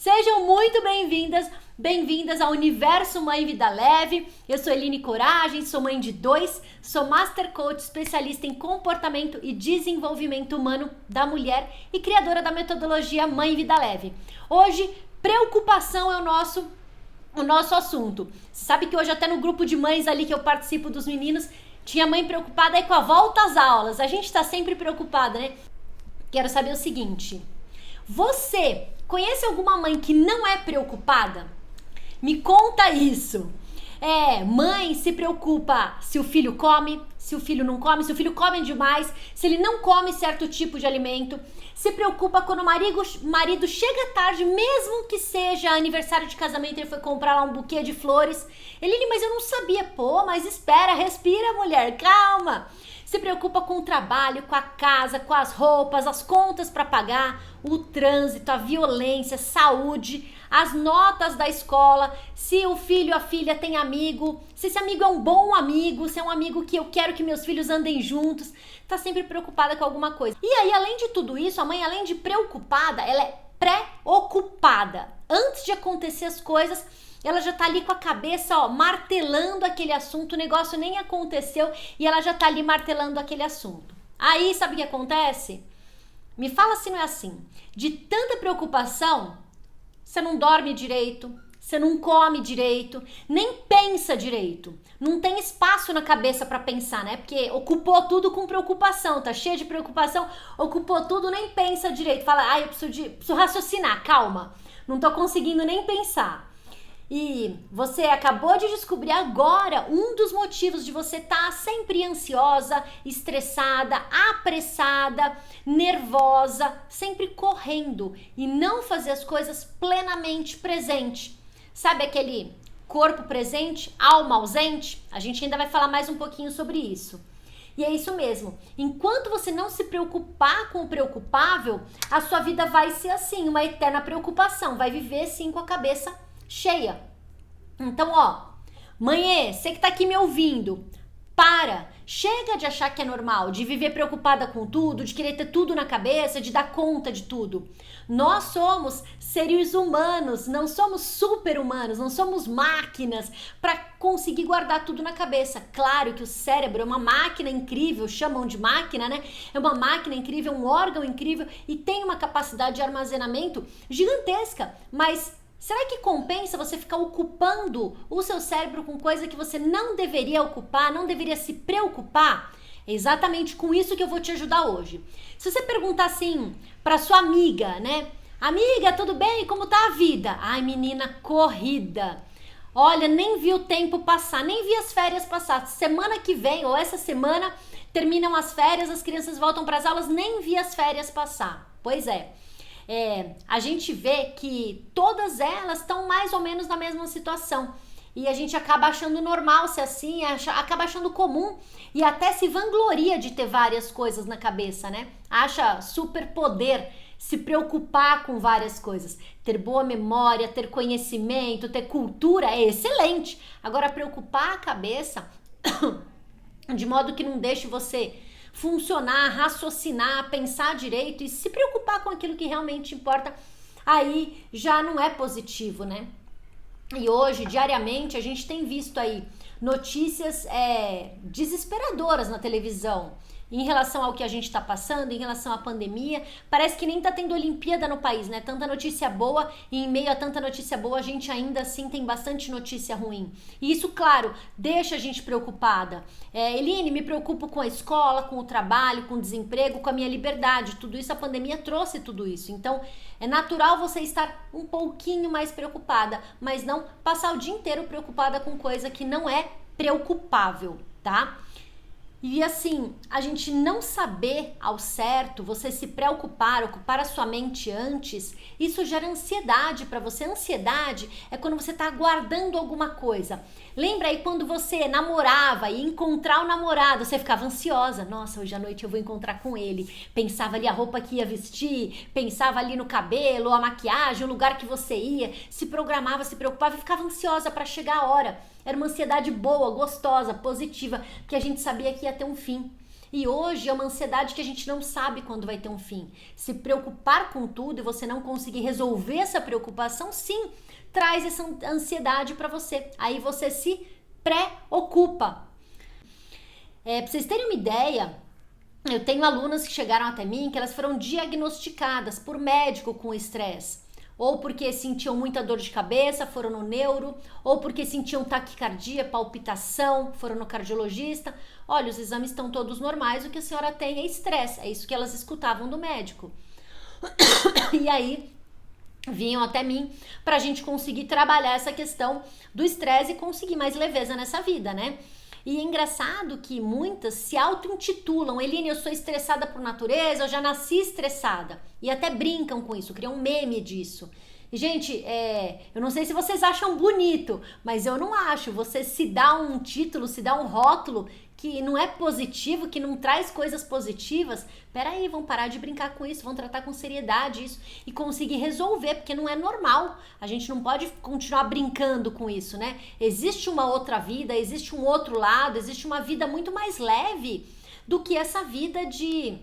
Sejam muito bem-vindas ao Universo Mãe Vida Leve. Eu sou Eline Coragem, sou mãe de 2, sou Master Coach, especialista em comportamento e desenvolvimento humano da mulher e criadora da metodologia Mãe Vida Leve. Hoje, preocupação é o nosso assunto. Você sabe que hoje até no grupo de mães ali que eu participo dos meninos, tinha mãe preocupada aí com a volta às aulas. A gente tá sempre preocupada, né? Quero saber o seguinte: você conhece alguma mãe que não é preocupada? Me conta isso. Mãe se preocupa se o filho come, se o filho não come, se o filho come demais, se ele não come certo tipo de alimento. Se preocupa quando o marido chega tarde, mesmo que seja aniversário de casamento, ele foi comprar lá um buquê de flores. Eline, mas eu não sabia. Pô, mas espera, respira, mulher, calma. Se preocupa com o trabalho, com a casa, com as roupas, as contas para pagar, o trânsito, a violência, saúde, as notas da escola, se o filho ou a filha tem amigo, se esse amigo é um bom amigo, se é um amigo que eu quero que meus filhos andem juntos, tá sempre preocupada com alguma coisa. E aí, além de tudo isso, a mãe, além de preocupada, ela é pré-ocupada. Antes de acontecer as coisas, ela já tá ali com a cabeça, martelando aquele assunto, o negócio nem aconteceu e ela já tá ali martelando aquele assunto. Aí, sabe o que acontece? Me fala se não é assim. De tanta preocupação, você não dorme direito, você não come direito, nem pensa direito. Não tem espaço na cabeça pra pensar, né? Porque ocupou tudo com preocupação, tá cheia de preocupação, ocupou tudo, nem pensa direito. Fala, eu preciso raciocinar, calma. Não tô conseguindo nem pensar. E você acabou de descobrir agora um dos motivos de você estar sempre ansiosa, estressada, apressada, nervosa, sempre correndo e não fazer as coisas plenamente presente. Sabe aquele corpo presente, alma ausente? A gente ainda vai falar mais um pouquinho sobre isso. E é isso mesmo. Enquanto você não se preocupar com o preocupável, a sua vida vai ser assim, uma eterna preocupação. Vai viver sim com a cabeça cheia. Então, mãe, você que tá aqui me ouvindo, chega de achar que é normal, de viver preocupada com tudo, de querer ter tudo na cabeça, de dar conta de tudo. Nós somos seres humanos, não somos super-humanos, não somos máquinas para conseguir guardar tudo na cabeça. Claro que o cérebro é uma máquina incrível, chamam de máquina, né? É uma máquina incrível, um órgão incrível e tem uma capacidade de armazenamento gigantesca, mas será que compensa você ficar ocupando o seu cérebro com coisa que você não deveria ocupar, não deveria se preocupar? É exatamente com isso que eu vou te ajudar hoje. Se você perguntar assim para sua amiga, né? Amiga, tudo bem? Como tá a vida? Ai, menina, corrida. Olha, nem vi o tempo passar, nem vi as férias passar. Semana que vem ou essa semana terminam as férias, as crianças voltam para as aulas, nem vi as férias passar. Pois é. A gente vê que todas elas estão mais ou menos na mesma situação e a gente acaba achando normal ser assim, acaba achando comum e até se vangloria de ter várias coisas na cabeça, né? Acha super poder se preocupar com várias coisas. Ter boa memória, ter conhecimento, ter cultura é excelente. Agora, preocupar a cabeça de modo que não deixe você funcionar, raciocinar, pensar direito e se preocupar com aquilo que realmente importa, aí já não é positivo, né? E hoje, diariamente, a gente tem visto aí notícias desesperadoras na televisão em relação ao que a gente tá passando, em relação à pandemia. Parece que nem tá tendo Olimpíada no país, né? Tanta notícia boa e em meio a tanta notícia boa a gente ainda assim tem bastante notícia ruim. E isso, claro, deixa a gente preocupada. Eline, me preocupo com a escola, com o trabalho, com o desemprego, com a minha liberdade. Tudo isso, a pandemia trouxe tudo isso. Então, é natural você estar um pouquinho mais preocupada, mas não passar o dia inteiro preocupada com coisa que não é preocupável, tá? E assim, a gente não saber ao certo, você se preocupar, ocupar a sua mente antes, isso gera ansiedade para você. Ansiedade é quando você tá aguardando alguma coisa. Lembra aí quando você namorava e encontrar o namorado, você ficava ansiosa. Nossa, hoje à noite eu vou encontrar com ele. Pensava ali a roupa que ia vestir, pensava ali no cabelo, a maquiagem, o lugar que você ia, se programava, se preocupava e ficava ansiosa para chegar a hora. Era uma ansiedade boa, gostosa, positiva, que a gente sabia que ia ter um fim. E hoje é uma ansiedade que a gente não sabe quando vai ter um fim. Se preocupar com tudo e você não conseguir resolver essa preocupação, sim, traz essa ansiedade para você. Aí você se preocupa. Para vocês terem uma ideia, eu tenho alunas que chegaram até mim que elas foram diagnosticadas por médico com estresse. Ou porque sentiam muita dor de cabeça, foram no neuro, ou porque sentiam taquicardia, palpitação, foram no cardiologista. Olha, os exames estão todos normais, o que a senhora tem é estresse. É isso que elas escutavam do médico. E aí vinham até mim pra gente conseguir trabalhar essa questão do estresse e conseguir mais leveza nessa vida, né? E é engraçado que muitas se auto-intitulam, Eline, eu sou estressada por natureza, eu já nasci estressada. E até brincam com isso, criam um meme disso. E, gente, eu não sei se vocês acham bonito, mas eu não acho. Você se dá um título, se dá um rótulo que não é positivo, que não traz coisas positivas, peraí, vão parar de brincar com isso, vão tratar com seriedade isso e conseguir resolver, porque não é normal. A gente não pode continuar brincando com isso, né? Existe uma outra vida, existe um outro lado, existe uma vida muito mais leve do que essa vida de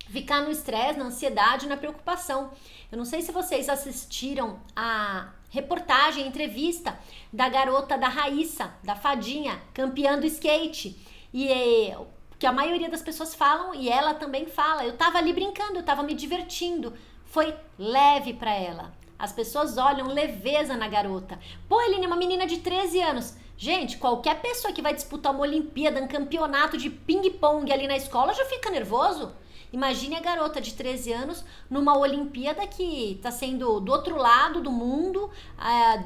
ficar no estresse, na ansiedade, na preocupação. Eu não sei se vocês assistiram a reportagem, a entrevista da garota da Raíssa, da fadinha, campeã do skate. E que a maioria das pessoas falam, e ela também fala, eu tava ali brincando, eu tava me divertindo. Foi leve pra ela. As pessoas olham leveza na garota. Pô, Eline é uma menina de 13 anos. Gente, qualquer pessoa que vai disputar uma Olimpíada, um campeonato de ping-pong ali na escola já fica nervoso. Imagine a garota de 13 anos numa Olimpíada que está sendo do outro lado do mundo,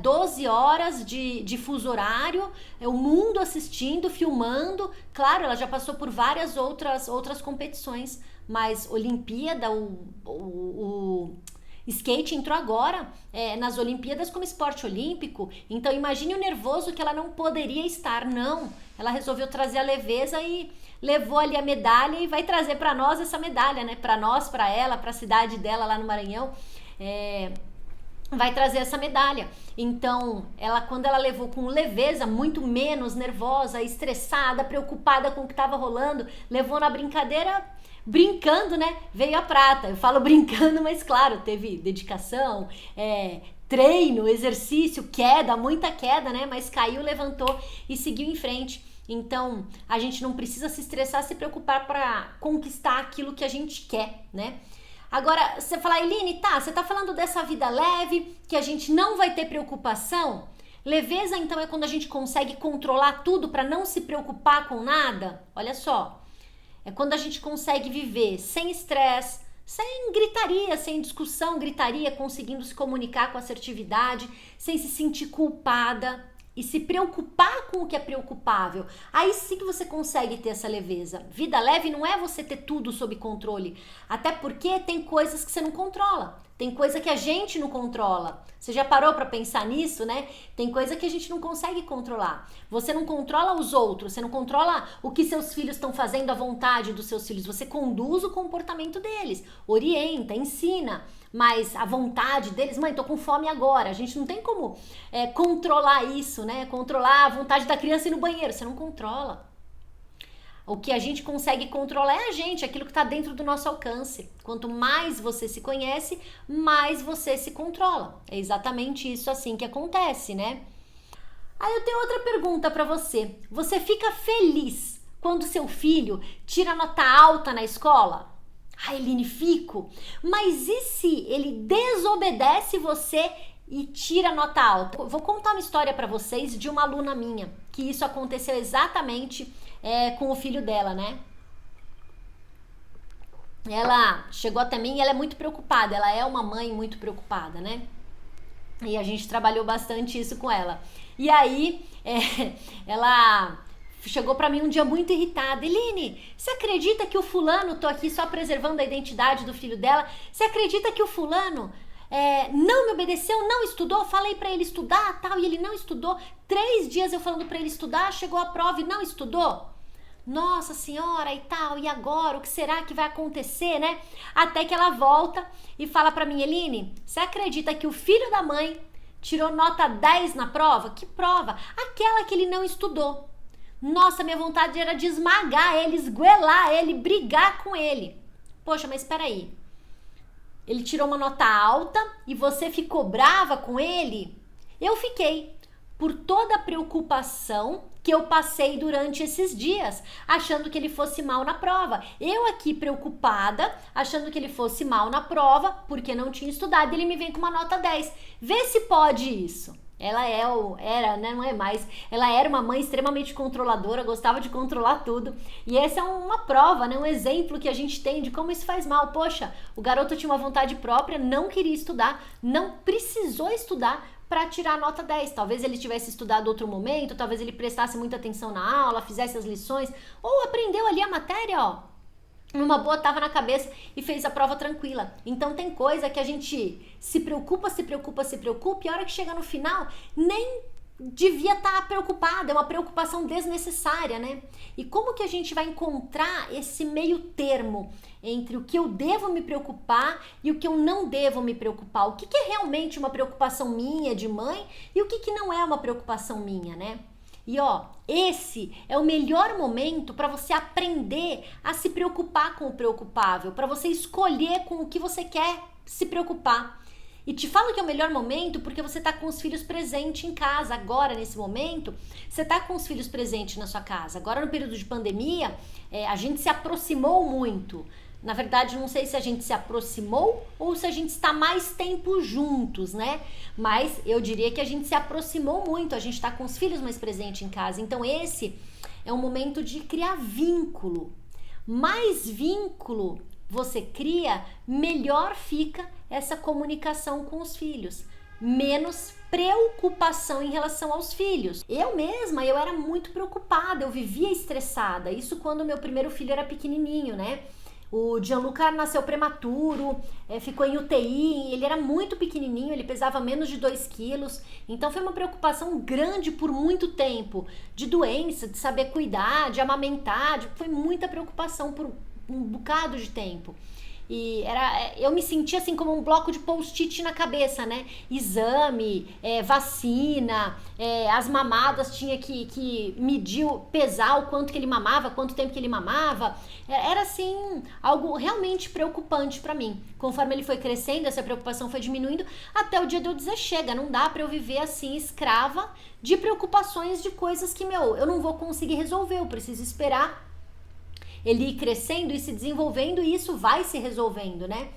12 horas de fuso horário, o mundo assistindo, filmando. Claro, ela já passou por várias outras competições, mas Olimpíada, o skate entrou agora nas Olimpíadas como esporte olímpico. Então imagine o nervoso que ela não poderia estar. Não, ela resolveu trazer a leveza e levou ali a medalha e vai trazer para nós essa medalha, né? Para nós, para ela, para a cidade dela lá no Maranhão, vai trazer essa medalha. Então, quando ela levou com leveza, muito menos nervosa, estressada, preocupada com o que estava rolando, levou na brincadeira, brincando, né? Veio a prata. Eu falo brincando, mas claro, teve dedicação, treino, exercício, queda, muita queda, né? Mas caiu, levantou e seguiu em frente. Então, a gente não precisa se estressar, se preocupar para conquistar aquilo que a gente quer, né? Agora, você fala, Eline, você tá falando dessa vida leve, que a gente não vai ter preocupação? Leveza, então, é quando a gente consegue controlar tudo para não se preocupar com nada? Olha só, é quando a gente consegue viver sem estresse, sem gritaria, sem discussão, gritaria, conseguindo se comunicar com assertividade, sem se sentir culpada e se preocupar com o que é preocupável. Aí sim que você consegue ter essa leveza. Vida leve não é você ter tudo sob controle, até porque tem coisas que você não controla. Tem coisa que a gente não controla. Você já parou para pensar nisso, né? Tem coisa que a gente não consegue controlar. Você não controla os outros, você não controla o que seus filhos estão fazendo à vontade dos seus filhos. Você conduz o comportamento deles, orienta, ensina, mas a vontade deles, mãe, tô com fome agora. A gente não tem como controlar isso, né? Controlar a vontade da criança ir no banheiro, você não controla. O que a gente consegue controlar é a gente, aquilo que está dentro do nosso alcance. Quanto mais você se conhece, mais você se controla. É exatamente isso assim que acontece, né? Aí eu tenho outra pergunta para você. Você fica feliz quando seu filho tira nota alta na escola? Ah, Eline, fico. Mas e se ele desobedece você e tira nota alta? Eu vou contar uma história para vocês de uma aluna minha, que isso aconteceu exatamente com o filho dela, né? Ela chegou até mim e ela é muito preocupada. Ela é uma mãe muito preocupada, né? E a gente trabalhou bastante isso com ela. E aí, ela chegou pra mim um dia muito irritada. Eline, você acredita que o fulano, tô aqui só preservando a identidade do filho dela, você acredita que o fulano não me obedeceu, não estudou? Falei pra ele estudar, tal, e ele não estudou. 3 dias eu falando pra ele estudar, chegou a prova e não estudou? Nossa senhora e tal, e agora? O que será que vai acontecer, né? Até que ela volta e fala pra mim, Eline, você acredita que o filho da mãe tirou nota 10 na prova? Que prova? Aquela que ele não estudou. Nossa, minha vontade era de esmagar ele, esguelar ele, brigar com ele. Poxa, mas espera aí. Ele tirou uma nota alta e você ficou brava com ele? Eu fiquei, por toda a preocupação que eu passei durante esses dias, achando que ele fosse mal na prova. Eu aqui preocupada, achando que ele fosse mal na prova, porque não tinha estudado, e ele me vem com uma nota 10. Vê se pode isso. Ela era, né, não é mais, ela era uma mãe extremamente controladora, gostava de controlar tudo. E essa é uma prova, né, um exemplo que a gente tem de como isso faz mal. Poxa, o garoto tinha uma vontade própria, não queria estudar, não precisou estudar para tirar a nota 10. Talvez ele tivesse estudado outro momento, talvez ele prestasse muita atenção na aula, fizesse as lições, ou aprendeu ali a matéria, ó, numa boa, tava na cabeça e fez a prova tranquila. Então tem coisa que a gente se preocupa, e a hora que chega no final, nem devia estar preocupada, é uma preocupação desnecessária, né? E como que a gente vai encontrar esse meio termo entre o que eu devo me preocupar e o que eu não devo me preocupar? O que é realmente uma preocupação minha de mãe e o que não é uma preocupação minha, né? E ó, esse é o melhor momento para você aprender a se preocupar com o preocupável, para você escolher com o que você quer se preocupar. E te falo que é o melhor momento porque você tá com os filhos presentes em casa. Agora, nesse momento, você tá com os filhos presentes na sua casa. Agora, no período de pandemia, a gente se aproximou muito. Na verdade, não sei se a gente se aproximou ou se a gente está mais tempo juntos, né? Mas eu diria que a gente se aproximou muito, a gente está com os filhos mais presentes em casa. Então esse é um momento de criar vínculo. Mais vínculo você cria, melhor fica essa comunicação com os filhos. Menos preocupação em relação aos filhos. Eu mesma, eu era muito preocupada, eu vivia estressada. Isso quando meu primeiro filho era pequenininho, né? O Gianluca nasceu prematuro, ficou em UTI, ele era muito pequenininho, ele pesava menos de 2 quilos, então foi uma preocupação grande por muito tempo, de doença, de saber cuidar, de amamentar, foi muita preocupação por um bocado de tempo. E eu me sentia assim como um bloco de post-it na cabeça, né? Exame, vacina, as mamadas, tinha que medir, pesar o quanto que ele mamava, quanto tempo que ele mamava. Era assim, algo realmente preocupante pra mim. Conforme ele foi crescendo, essa preocupação foi diminuindo, até o dia de eu dizer, chega, não dá pra eu viver assim, escrava de preocupações de coisas que, eu não vou conseguir resolver, eu preciso esperar ele ir crescendo e se desenvolvendo, e isso vai se resolvendo, né?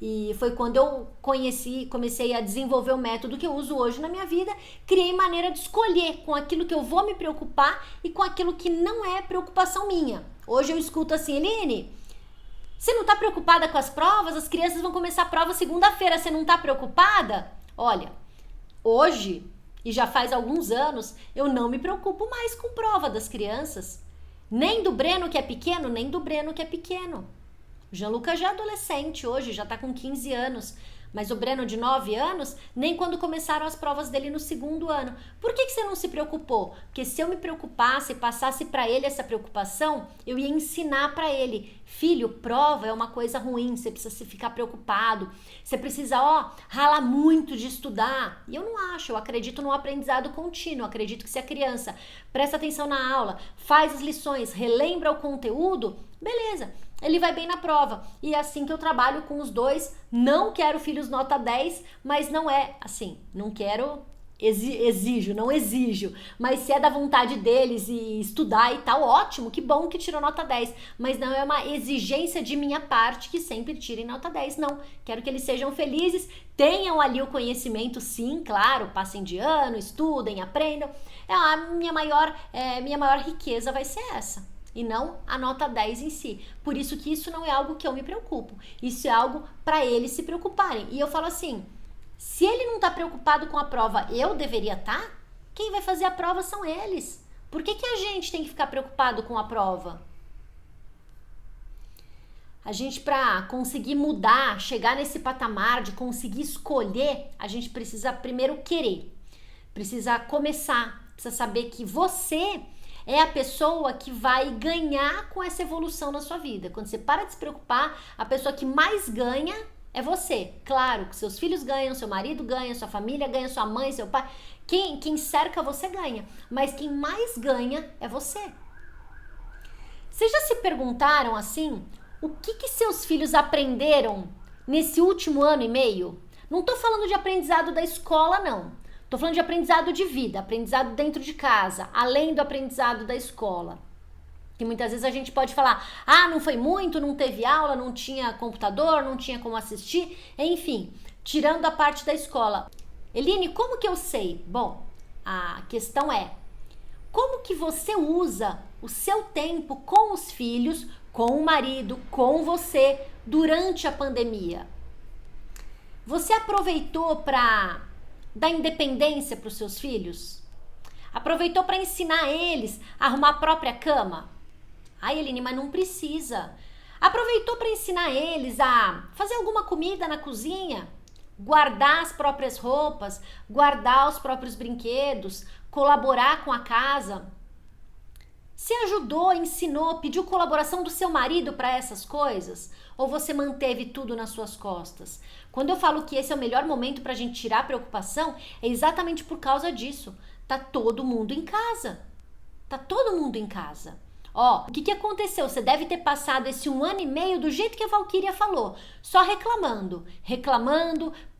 E foi quando eu comecei a desenvolver o método que eu uso hoje na minha vida, criei maneira de escolher com aquilo que eu vou me preocupar e com aquilo que não é preocupação minha. Hoje eu escuto assim, Eline, você não tá preocupada com as provas? As crianças vão começar a prova segunda-feira, você não tá preocupada? Olha, hoje, e já faz alguns anos, eu não me preocupo mais com prova das crianças. Nem do Breno que é pequeno, nem do Breno que é pequeno. O Gianluca já é adolescente hoje, já tá com 15 anos. Mas o Breno de 9 anos, nem quando começaram as provas dele no 2º ano. Por que você não se preocupou? Porque se eu me preocupasse, passasse para ele essa preocupação, eu ia ensinar para ele. Filho, prova é uma coisa ruim, você precisa ficar preocupado. Você precisa, ralar muito de estudar. E eu não acho, eu acredito no aprendizado contínuo. Acredito que se a criança presta atenção na aula, faz as lições, relembra o conteúdo, beleza. Ele vai bem na prova. E é assim que eu trabalho com os dois. Não quero filhos nota 10, mas não é assim, não quero, não exijo. Mas se é da vontade deles e estudar e tal, ótimo, que bom que tirou nota 10. Mas não é uma exigência de minha parte que sempre tirem nota 10, não. Quero que eles sejam felizes, tenham ali o conhecimento, sim, claro, passem de ano, estudem, aprendam. A minha maior riqueza vai ser essa. E não a nota 10 em si. Por isso que isso não é algo que eu me preocupo. Isso é algo para eles se preocuparem. E eu falo assim, se ele não tá preocupado com a prova, eu deveria estar? Quem vai fazer a prova são eles. Por que a gente tem que ficar preocupado com a prova? A gente, para conseguir mudar, chegar nesse patamar de conseguir escolher, a gente precisa primeiro querer. Precisa começar. Precisa saber que você é a pessoa que vai ganhar com essa evolução na sua vida. Quando você para de se preocupar, a pessoa que mais ganha é você. Claro que seus filhos ganham, seu marido ganha, sua família ganha, sua mãe, seu pai. Quem cerca você ganha, mas quem mais ganha é você. Vocês já se perguntaram assim, o que seus filhos aprenderam nesse último ano e meio? Não tô falando de aprendizado da escola, não. Tô falando de aprendizado de vida, aprendizado dentro de casa, além do aprendizado da escola. Que muitas vezes a gente pode falar, não foi muito, não teve aula, não tinha computador, não tinha como assistir, enfim, tirando a parte da escola. Eline, como que eu sei? Bom, a questão é, como que você usa o seu tempo com os filhos, com o marido, com você, durante a pandemia? Você aproveitou para dar independência para os seus filhos? Aproveitou para ensinar eles a arrumar a própria cama? Ai, Eline, mas não precisa. Aproveitou para ensinar eles a fazer alguma comida na cozinha? Guardar as próprias roupas, guardar os próprios brinquedos, colaborar com a casa? Se ajudou, ensinou, pediu colaboração do seu marido para essas coisas? Ou você manteve tudo nas suas costas? Quando eu falo que esse é o melhor momento para a gente tirar a preocupação, é exatamente por causa disso. Tá todo mundo em casa. Tá todo mundo em casa. Ó, o que aconteceu? Você deve ter passado esse 1 ano e meio do jeito que a Valquíria falou, só reclamando,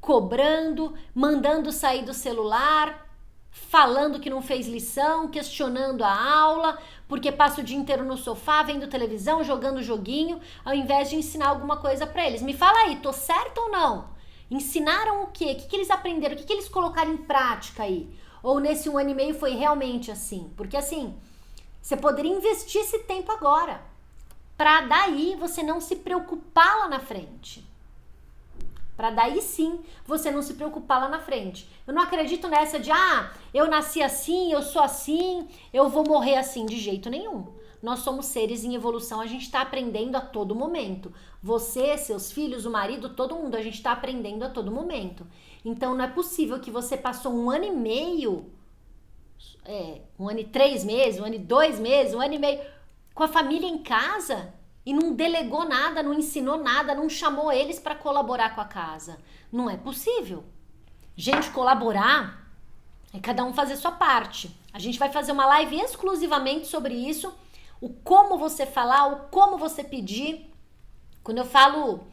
cobrando, mandando sair do celular, falando que não fez lição, questionando a aula, porque passa o dia inteiro no sofá, vendo televisão, jogando joguinho, ao invés de ensinar alguma coisa pra eles. Me fala aí, tô certo ou não? Ensinaram o quê? O que eles aprenderam? O que eles colocaram em prática aí? Ou nesse 1 ano e meio foi realmente assim? Porque assim, você poderia investir esse tempo agora, para daí você não se preocupar lá na frente. Para daí sim você não se preocupar lá na frente. Eu não acredito nessa de, eu nasci assim, eu sou assim, eu vou morrer assim, de jeito nenhum. Nós somos seres em evolução, a gente está aprendendo a todo momento. Você, seus filhos, o marido, todo mundo, a gente está aprendendo a todo momento. Então não é possível que você passou 1 ano e meio... 1 ano e 3 meses, 1 ano e 2 meses, 1 ano e meio com a família em casa e não delegou nada, não ensinou nada, não chamou eles para colaborar com a casa. Não é possível. Gente, colaborar é cada um fazer sua parte. A gente vai fazer uma live exclusivamente sobre isso, o como você falar, o como você pedir. Quando eu falo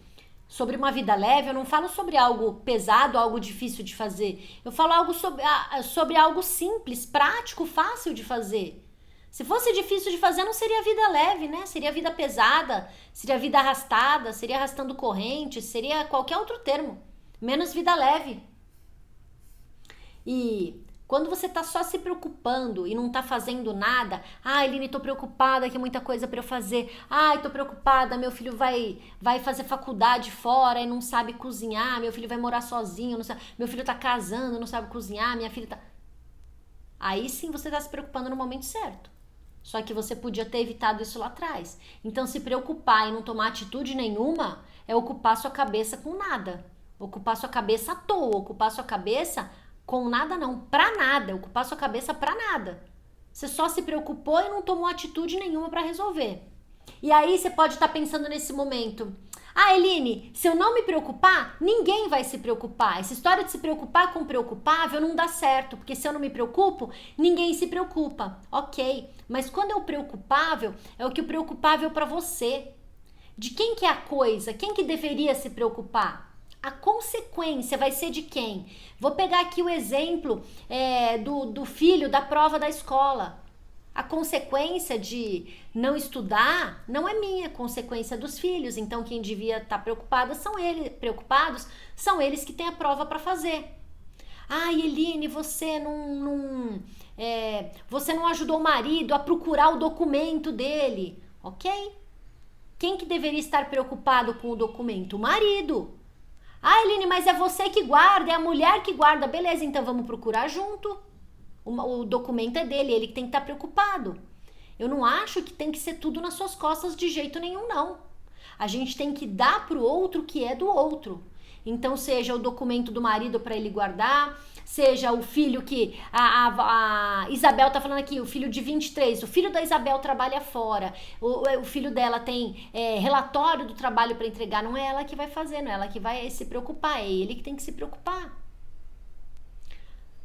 sobre uma vida leve, eu não falo sobre algo pesado, algo difícil de fazer. Eu falo algo sobre algo simples, prático, fácil de fazer. Se fosse difícil de fazer, não seria vida leve, né? Seria vida pesada, seria vida arrastada, seria arrastando corrente, seria qualquer outro termo. Menos vida leve. E quando você tá só se preocupando e não tá fazendo nada, Eline, tô preocupada que é muita coisa pra eu fazer. Tô preocupada, meu filho vai fazer faculdade fora e não sabe cozinhar, meu filho vai morar sozinho, não sabe, meu filho tá casando, não sabe cozinhar, minha filha tá... Aí sim você tá se preocupando no momento certo. Só que você podia ter evitado isso lá atrás. Então se preocupar e não tomar atitude nenhuma é ocupar sua cabeça com nada. Ocupar sua cabeça à toa, ocupar sua cabeça... com nada não, pra nada, ocupar sua cabeça pra nada. Você só se preocupou e não tomou atitude nenhuma pra resolver. E aí você pode estar pensando nesse momento, Eline, se eu não me preocupar, ninguém vai se preocupar. Essa história de se preocupar com o preocupável não dá certo, porque se eu não me preocupo, ninguém se preocupa. Ok, mas quando é o preocupável, é o que o preocupável pra você. De quem que é a coisa? Quem que deveria se preocupar? A consequência vai ser de quem? Vou pegar aqui o exemplo do filho da prova da escola. A consequência de não estudar não é minha, é consequência dos filhos. Então quem devia estar preocupados são eles que têm a prova para fazer. Eline, você não ajudou o marido a procurar o documento dele. Ok? Quem que deveria estar preocupado com o documento? O marido. Eline, mas é você que guarda, é a mulher que guarda. Beleza, então vamos procurar junto. O documento é dele, ele que tem que estar preocupado. Eu não acho que tem que ser tudo nas suas costas de jeito nenhum, não. A gente tem que dar pro outro o que é do outro. Então, seja o documento do marido para ele guardar, seja o filho que a Isabel tá falando aqui, o filho de 23, o filho da Isabel trabalha fora, o filho dela tem relatório do trabalho para entregar, não é ela que vai fazer, não é ela que vai se preocupar, é ele que tem que se preocupar.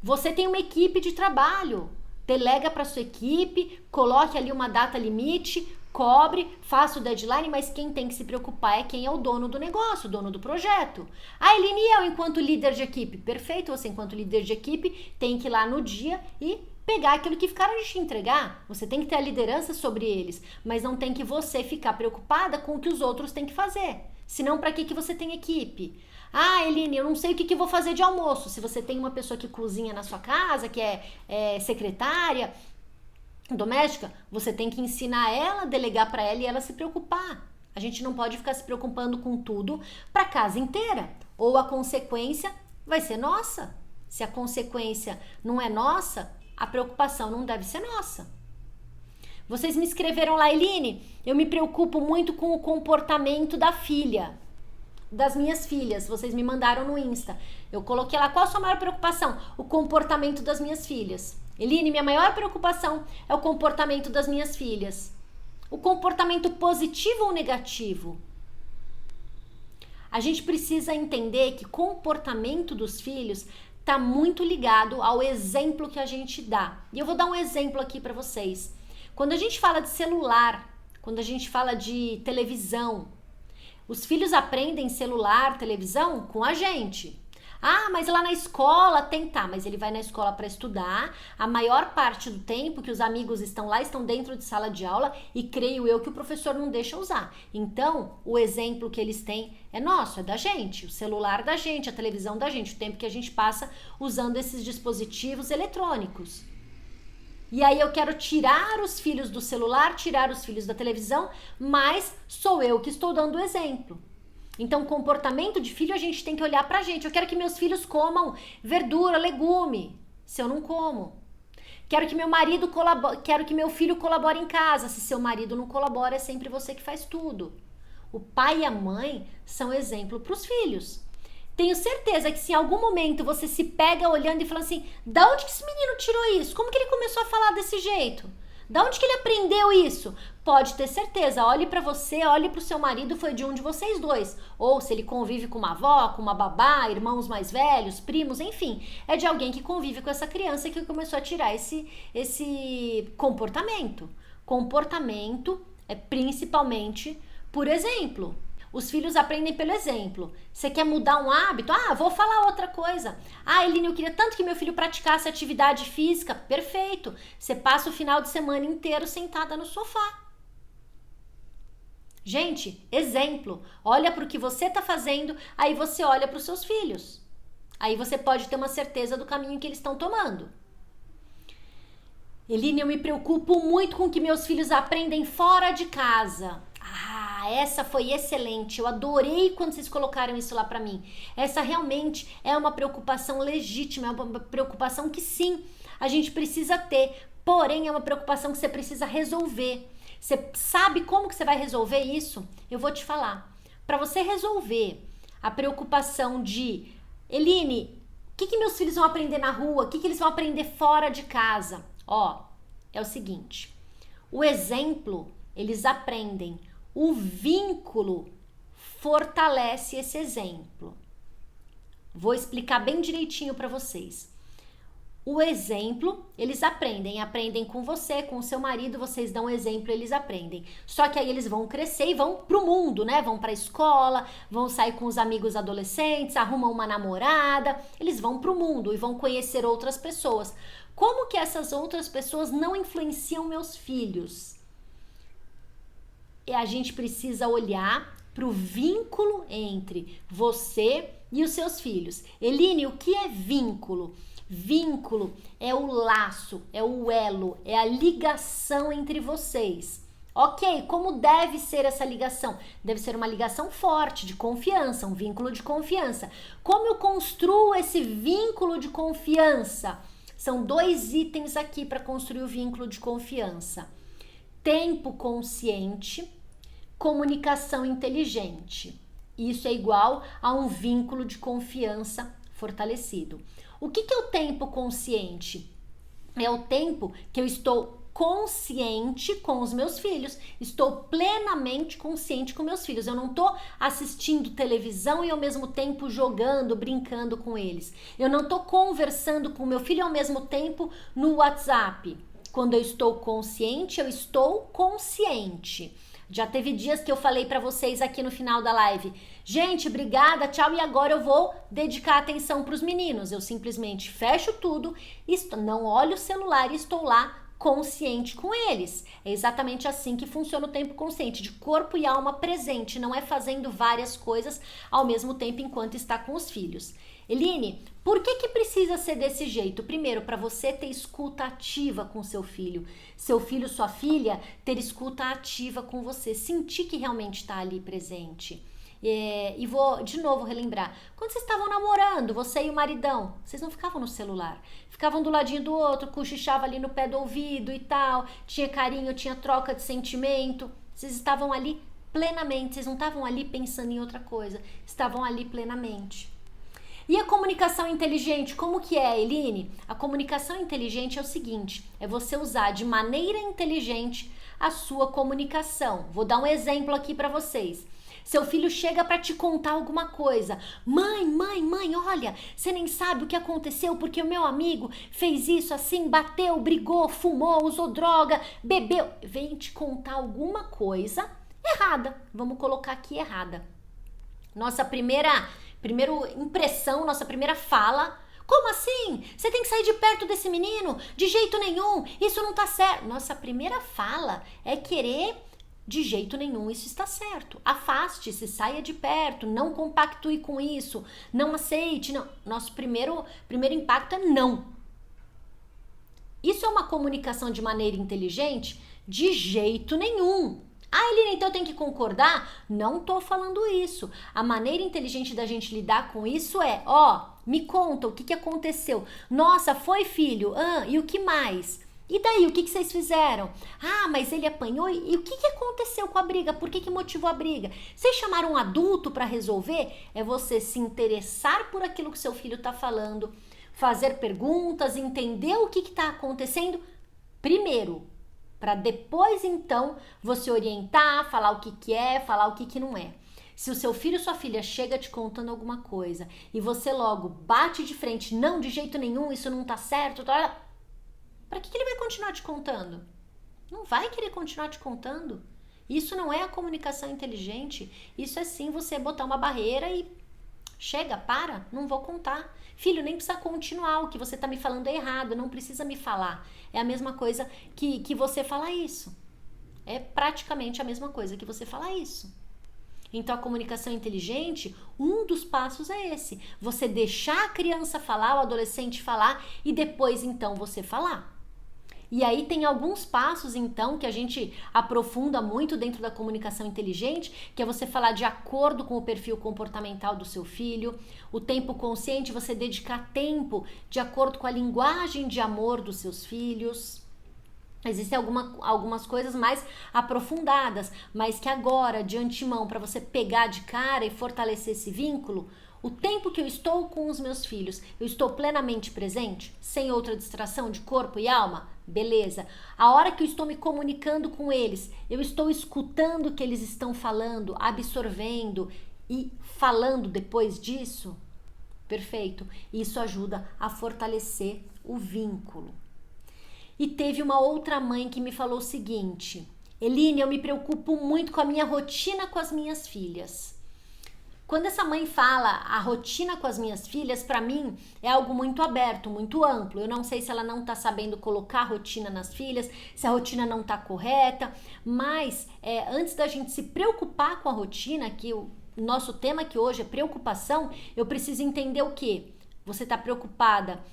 Você tem uma equipe de trabalho, delega para sua equipe, coloque ali uma data limite, cobre, faça o deadline, mas quem tem que se preocupar é quem é o dono do negócio, o dono do projeto. Ah, Eline, eu enquanto líder de equipe. Perfeito, você enquanto líder de equipe tem que ir lá no dia e pegar aquilo que ficaram de te entregar. Você tem que ter a liderança sobre eles, mas não tem que você ficar preocupada com o que os outros têm que fazer. Senão, para que você tem equipe? Ah, Eline, eu não sei o que eu vou fazer de almoço. Se você tem uma pessoa que cozinha na sua casa, que é secretária, doméstica, você tem que ensinar ela, delegar para ela e ela se preocupar. A gente não pode ficar se preocupando com tudo para a casa inteira. Ou a consequência vai ser nossa. Se a consequência não é nossa, a preocupação não deve ser nossa. Vocês me escreveram lá, Eline, eu me preocupo muito com o comportamento das minhas filhas. Vocês me mandaram no Insta. Eu coloquei lá, qual a sua maior preocupação? O comportamento das minhas filhas. Eline, minha maior preocupação é o comportamento das minhas filhas. O comportamento positivo ou negativo? A gente precisa entender que comportamento dos filhos está muito ligado ao exemplo que a gente dá. E eu vou dar um exemplo aqui para vocês. Quando a gente fala de celular, quando a gente fala de televisão, os filhos aprendem celular, televisão com a gente. Ah, mas lá na escola mas ele vai na escola para estudar, a maior parte do tempo que os amigos estão lá, estão dentro de sala de aula e creio eu que o professor não deixa usar. Então, o exemplo que eles têm é nosso, é da gente, o celular da gente, a televisão da gente, o tempo que a gente passa usando esses dispositivos eletrônicos. E aí eu quero tirar os filhos do celular, tirar os filhos da televisão, mas sou eu que estou dando o exemplo. Então, comportamento de filho, a gente tem que olhar pra gente. Eu quero que meus filhos comam verdura, legume, se eu não como. Quero que quero que meu filho colabore em casa. Se seu marido não colabora, é sempre você que faz tudo. O pai e a mãe são exemplo para os filhos. Tenho certeza que se em algum momento você se pega olhando e falando assim, da onde que esse menino tirou isso? Como que ele começou a falar desse jeito? Da onde que ele aprendeu isso? Pode ter certeza, olhe para você, olhe para o seu marido, foi de um de vocês dois. Ou se ele convive com uma avó, com uma babá, irmãos mais velhos, primos, enfim. É de alguém que convive com essa criança que começou a tirar esse comportamento. Comportamento é principalmente por exemplo. Os filhos aprendem pelo exemplo. Você quer mudar um hábito? Ah, vou falar outra coisa. Ah, Eline, eu queria tanto que meu filho praticasse atividade física. Perfeito. Você passa o final de semana inteiro sentada no sofá. Gente, exemplo. Olha para o que você está fazendo, aí você olha para os seus filhos. Aí você pode ter uma certeza do caminho que eles estão tomando. Eline, eu me preocupo muito com o que meus filhos aprendem fora de casa. Ah, essa foi excelente. Eu adorei quando vocês colocaram isso lá pra mim. Essa realmente é uma preocupação legítima, é uma preocupação que sim, a gente precisa ter. Porém, é uma preocupação que você precisa resolver. Você sabe como que você vai resolver isso? Eu vou te falar. Para você resolver a preocupação de Eline, o que meus filhos vão aprender na rua? O que eles vão aprender fora de casa? Ó, é o seguinte. O exemplo, eles aprendem. O vínculo fortalece esse exemplo. Vou explicar bem direitinho para vocês. O exemplo, eles aprendem com você, com o seu marido, vocês dão exemplo, eles aprendem. Só que aí eles vão crescer e vão pro mundo, né? Vão pra escola, vão sair com os amigos adolescentes, arrumam uma namorada, eles vão pro mundo e vão conhecer outras pessoas. Como que essas outras pessoas não influenciam meus filhos? E a gente precisa olhar para o vínculo entre você e os seus filhos. Eline, o que é vínculo? Vínculo é o laço, é o elo, é a ligação entre vocês. Ok, como deve ser essa ligação? Deve ser uma ligação forte, de confiança, um vínculo de confiança. Como eu construo esse vínculo de confiança? São 2 itens aqui para construir o vínculo de confiança. Tempo consciente, comunicação inteligente. Isso é igual a um vínculo de confiança fortalecido. O que é o tempo consciente? É o tempo que eu estou consciente com os meus filhos, estou plenamente consciente com meus filhos. Eu não estou assistindo televisão e ao mesmo tempo jogando, brincando com eles. Eu não estou conversando com meu filho ao mesmo tempo no WhatsApp. Quando eu estou consciente, eu estou consciente. Já teve dias que eu falei para vocês aqui no final da live, gente, obrigada, tchau, e agora eu vou dedicar atenção para os meninos. Eu simplesmente fecho tudo, não olho o celular e estou lá consciente com eles. É exatamente assim que funciona o tempo consciente, de corpo e alma presente, não é fazendo várias coisas ao mesmo tempo enquanto está com os filhos. Eline, por que precisa ser desse jeito? Primeiro, para você ter escuta ativa com seu filho, sua filha ter escuta ativa com você, sentir que realmente está ali presente. E vou de novo relembrar, quando vocês estavam namorando, você e o maridão, vocês não ficavam no celular, ficavam do ladinho do outro, cochichava ali no pé do ouvido e tal, tinha carinho, tinha troca de sentimento, vocês estavam ali plenamente, vocês não estavam ali pensando em outra coisa, estavam ali plenamente. E a comunicação inteligente, como que é, Eline? A comunicação inteligente é o seguinte, é você usar de maneira inteligente a sua comunicação. Vou dar um exemplo aqui para vocês. Seu filho chega para te contar alguma coisa. Mãe, olha, você nem sabe o que aconteceu porque o meu amigo fez isso assim, bateu, brigou, fumou, usou droga, bebeu. Vem te contar alguma coisa errada. Vamos colocar aqui errada. Nossa primeira impressão, nossa primeira fala. Como assim? Você tem que sair de perto desse menino? De jeito nenhum, isso não tá certo. Nossa primeira fala é querer... De jeito nenhum isso está certo. Afaste-se, saia de perto, não compactue com isso, não aceite. Não. Nosso primeiro impacto é não. Isso é uma comunicação de maneira inteligente? De jeito nenhum. Ah, Eline, então eu tenho que concordar? Não tô falando isso. A maneira inteligente da gente lidar com isso é, me conta o que aconteceu. Nossa, foi filho? E o que mais? E daí, o que vocês fizeram? Ah, mas ele apanhou e o que aconteceu com a briga? Por que motivou a briga? Vocês chamaram um adulto para resolver? É você se interessar por aquilo que seu filho está falando, fazer perguntas, entender o que está acontecendo primeiro, para depois então você orientar, falar o que é, falar o que não é. Se o seu filho ou sua filha chega te contando alguma coisa e você logo bate de frente, não, de jeito nenhum, isso não tá certo, para que ele vai continuar te contando? Não vai querer continuar te contando. Isso não é a comunicação inteligente. Isso é sim você botar uma barreira e chega, para, não vou contar. Filho, nem precisa continuar, o que você tá me falando é errado, não precisa me falar. É a mesma coisa que você falar isso. É praticamente a mesma coisa que você falar isso. Então, a comunicação inteligente, um dos passos é esse. Você deixar a criança falar, o adolescente falar e depois, então, você falar. E aí tem alguns passos, então, que a gente aprofunda muito dentro da comunicação inteligente, que é você falar de acordo com o perfil comportamental do seu filho, o tempo consciente, você dedicar tempo de acordo com a linguagem de amor dos seus filhos. Existem algumas coisas mais aprofundadas, mas que agora, de antemão, para você pegar de cara e fortalecer esse vínculo, o tempo que eu estou com os meus filhos, eu estou plenamente presente, sem outra distração de corpo e alma? Beleza. A hora que eu estou me comunicando com eles, eu estou escutando o que eles estão falando, absorvendo e falando depois disso? Perfeito. Isso ajuda a fortalecer o vínculo. E teve uma outra mãe que me falou o seguinte: Eline, eu me preocupo muito com a minha rotina com as minhas filhas. Quando essa mãe fala a rotina com as minhas filhas, para mim é algo muito aberto, muito amplo. Eu não sei se ela não tá sabendo colocar rotina nas filhas, se a rotina não tá correta, mas antes da gente se preocupar com a rotina, que o nosso tema aqui hoje é preocupação, eu preciso entender o quê? Você está preocupada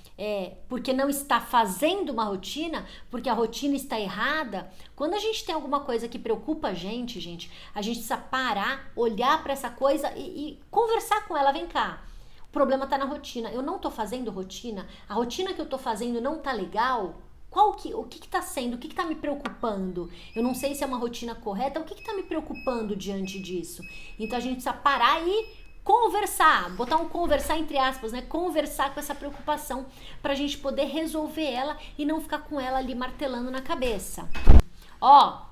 porque não está fazendo uma rotina, porque a rotina está errada. Quando a gente tem alguma coisa que preocupa a gente precisa parar, olhar para essa coisa e conversar com ela. Vem cá, o problema está na rotina. Eu não estou fazendo rotina, a rotina que eu estou fazendo não está legal. O que está sendo? O que está me preocupando? Eu não sei se é uma rotina correta. O que está me preocupando diante disso? Então a gente precisa parar e conversar, botar um conversar entre aspas, né? Conversar com essa preocupação pra gente poder resolver ela e não ficar com ela ali martelando na cabeça. Ó,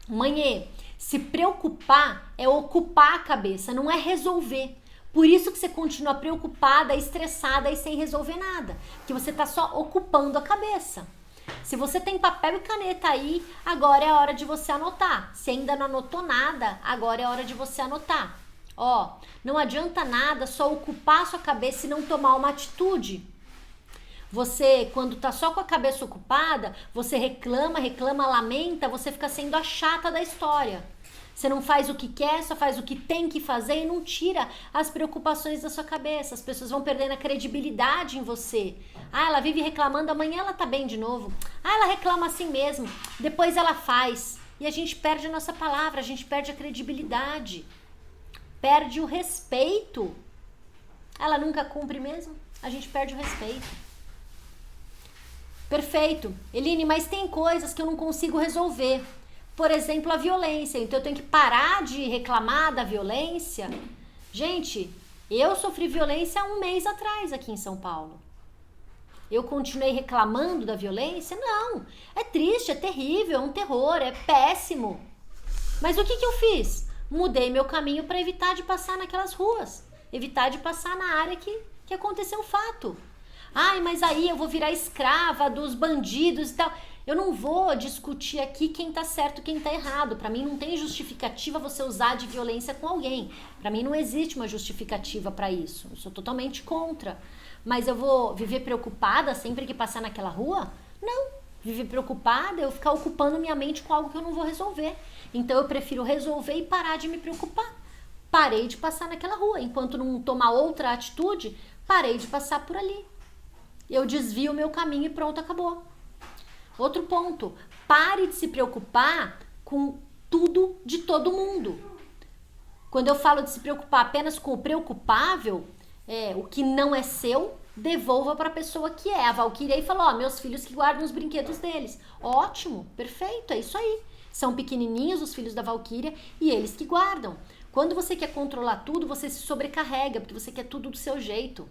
manhã, se preocupar é ocupar a cabeça, não é resolver. Por isso que você continua preocupada, estressada e sem resolver nada, porque você tá só ocupando a cabeça. Se você tem papel e caneta aí, agora é a hora de você anotar. Se ainda não anotou nada, agora é a hora de você anotar. Ó, não adianta nada só ocupar a sua cabeça e não tomar uma atitude. Você, quando tá só com a cabeça ocupada, você reclama, lamenta, você fica sendo a chata da história. Você não faz o que quer, só faz o que tem que fazer e não tira as preocupações da sua cabeça. As pessoas vão perdendo a credibilidade em você. Ah, ela vive reclamando, amanhã ela tá bem de novo. Ah, ela reclama assim mesmo, depois ela faz. E a gente perde a nossa palavra, a gente perde a credibilidade. Perde o respeito. Ela nunca cumpre mesmo? A gente perde o respeito. Perfeito. Eline, mas tem coisas que eu não consigo resolver. Por exemplo, a violência. Então eu tenho que parar de reclamar da violência. Gente, eu sofri violência há um mês atrás aqui em São Paulo. Eu continuei reclamando da violência? Não. É triste, é terrível, é um terror, é péssimo. Mas o que eu fiz? Mudei meu caminho para evitar de passar naquelas ruas. Evitar de passar na área que aconteceu o fato. Ai, mas aí eu vou virar escrava dos bandidos e tal. Eu não vou discutir aqui quem tá certo e quem tá errado. Para mim não tem justificativa você usar de violência com alguém. Para mim não existe uma justificativa para isso. Eu sou totalmente contra. Mas eu vou viver preocupada sempre que passar naquela rua? Não. Viver preocupada é eu ficar ocupando minha mente com algo que eu não vou resolver. Então eu prefiro resolver e parar de me preocupar. Parei de passar naquela rua. Enquanto não tomar outra atitude, parei de passar por ali. Eu desvio o meu caminho e pronto, acabou. Outro ponto, pare de se preocupar com tudo de todo mundo. Quando eu falo de se preocupar apenas com o preocupável, o que não é seu, devolva para a pessoa que é. A Valquíria aí falou, meus filhos que guardam os brinquedos deles. Ótimo, perfeito, é isso aí. São pequenininhos os filhos da Valquíria e eles que guardam. Quando você quer controlar tudo, você se sobrecarrega, porque você quer tudo do seu jeito.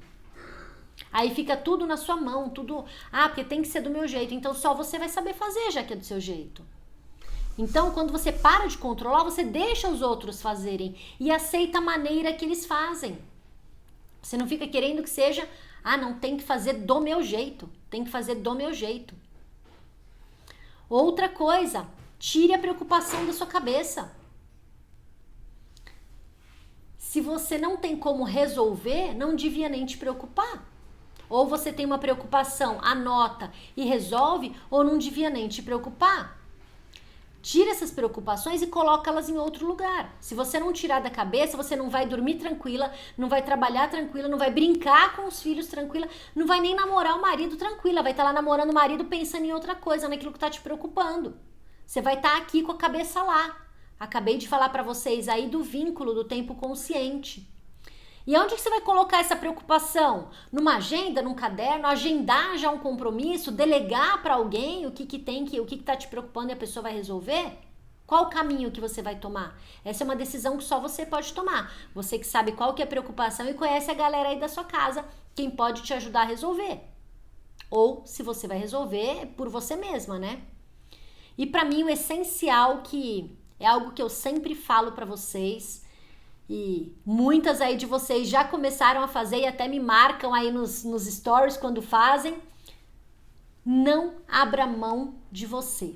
Aí fica tudo na sua mão, tudo... porque tem que ser do meu jeito. Então só você vai saber fazer, já que é do seu jeito. Então, quando você para de controlar, você deixa os outros fazerem e aceita a maneira que eles fazem. Você não fica querendo que seja... não, tem que fazer do meu jeito. Tem que fazer do meu jeito. Outra coisa, tire a preocupação da sua cabeça. Se você não tem como resolver, não devia nem te preocupar. Ou você tem uma preocupação, anota e resolve, ou não devia nem te preocupar. Tira essas preocupações e coloca elas em outro lugar. Se você não tirar da cabeça, você não vai dormir tranquila, não vai trabalhar tranquila, não vai brincar com os filhos tranquila, não vai nem namorar o marido tranquila, vai estar lá namorando o marido pensando em outra coisa, naquilo que está te preocupando. Você vai estar aqui com a cabeça lá. Acabei de falar para vocês aí do vínculo do tempo consciente. E onde que você vai colocar essa preocupação? Numa agenda, num caderno, agendar já um compromisso, delegar para alguém o que está te preocupando e a pessoa vai resolver? Qual o caminho que você vai tomar? Essa é uma decisão que só você pode tomar. Você que sabe qual que é a preocupação e conhece a galera aí da sua casa, quem pode te ajudar a resolver. Ou, se você vai resolver, é por você mesma, né? E para mim o essencial, que é algo que eu sempre falo para vocês, e muitas aí de vocês já começaram a fazer e até me marcam aí nos stories quando fazem, não abra mão de você.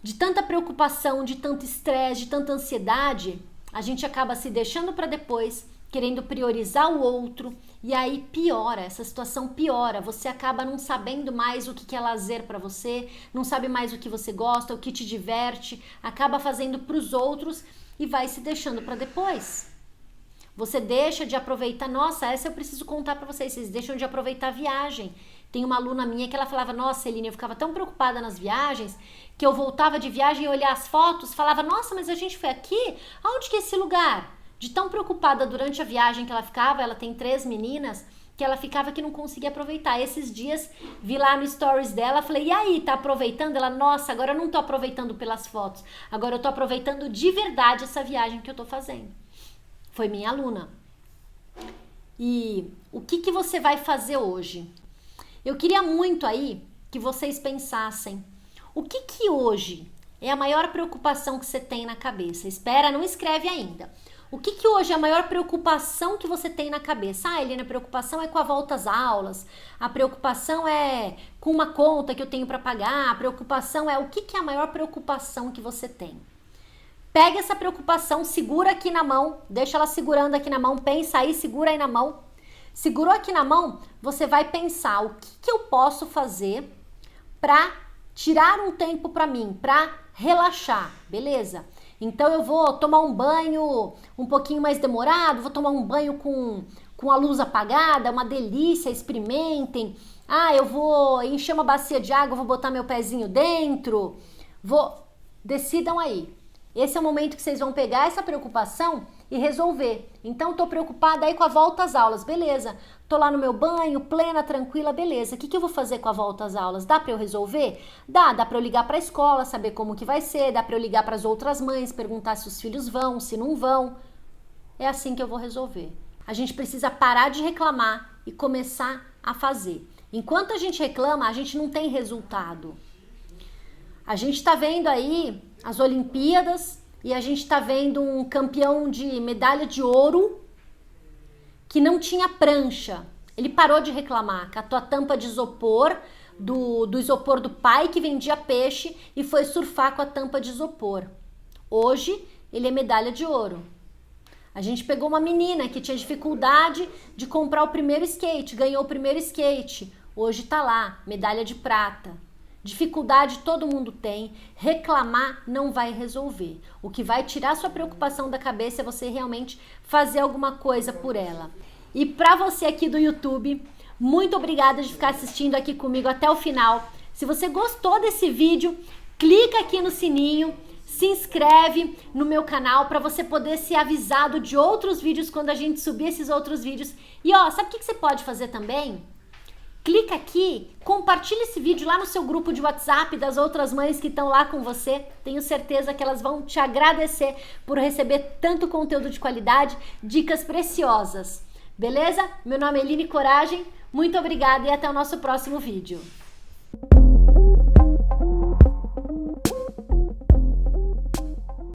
De tanta preocupação, de tanto estresse, de tanta ansiedade, a gente acaba se deixando para depois, querendo priorizar o outro, e aí piora, essa situação piora, você acaba não sabendo mais o que é lazer para você, não sabe mais o que você gosta, o que te diverte, acaba fazendo para os outros e vai se deixando para depois. Você deixa de aproveitar, nossa, essa eu preciso contar para vocês deixam de aproveitar a viagem. Tem uma aluna minha que ela falava, nossa, Eline, eu ficava tão preocupada nas viagens, que eu voltava de viagem e olhar as fotos, falava, nossa, mas a gente foi aqui? Aonde que é esse lugar? De tão preocupada durante a viagem que ela ficava, ela tem 3 meninas, que ela ficava que não conseguia aproveitar. Esses dias, vi lá no stories dela, falei, e aí, tá aproveitando? Ela, nossa, agora eu não tô aproveitando pelas fotos, agora eu tô aproveitando de verdade essa viagem que eu tô fazendo. foi minha aluna. E o que você vai fazer hoje? Eu queria muito aí que vocês pensassem, o que hoje é a maior preocupação que você tem na cabeça? Espera, não escreve ainda. O que hoje é a maior preocupação que você tem na cabeça? Ah, Helena, a preocupação é com a volta às aulas, a preocupação é com uma conta que eu tenho para pagar, a preocupação é... O que é a maior preocupação que você tem? Pega essa preocupação, segura aqui na mão, deixa ela segurando aqui na mão, pensa aí, segura aí na mão. Segurou aqui na mão, você vai pensar o que eu posso fazer para tirar um tempo para mim, para relaxar, beleza? Então eu vou tomar um banho um pouquinho mais demorado, vou tomar um banho com a luz apagada, uma delícia, experimentem. Ah, eu vou encher uma bacia de água, vou botar meu pezinho dentro. Decidam aí. Esse é o momento que vocês vão pegar essa preocupação e resolver. Então, tô preocupada aí com a volta às aulas, beleza. Tô lá no meu banho, plena, tranquila, beleza. O que eu vou fazer com a volta às aulas? Dá para eu resolver? Dá para eu ligar para a escola, saber como que vai ser, dá para eu ligar para as outras mães, perguntar se os filhos vão, se não vão. É assim que eu vou resolver. A gente precisa parar de reclamar e começar a fazer. Enquanto a gente reclama, a gente não tem resultado. A gente tá vendo aí as Olimpíadas e a gente tá vendo um campeão de medalha de ouro que não tinha prancha. Ele parou de reclamar, catou a tampa de isopor do isopor do pai que vendia peixe e foi surfar com a tampa de isopor. Hoje ele é medalha de ouro. A gente pegou uma menina que tinha dificuldade de comprar o primeiro skate, ganhou o primeiro skate. Hoje tá lá, medalha de prata. Dificuldade todo mundo tem, reclamar não vai resolver. O que vai tirar sua preocupação da cabeça é você realmente fazer alguma coisa por ela. E para você aqui do YouTube, muito obrigada de ficar assistindo aqui comigo até o final. Se você gostou desse vídeo, clica aqui no sininho, se inscreve no meu canal para você poder ser avisado de outros vídeos quando a gente subir esses outros vídeos. E ó, sabe o que você pode fazer também? Clica aqui, compartilha esse vídeo lá no seu grupo de WhatsApp das outras mães que estão lá com você. Tenho certeza que elas vão te agradecer por receber tanto conteúdo de qualidade, dicas preciosas. Beleza? Meu nome é Eline Coragem, muito obrigada e até o nosso próximo vídeo.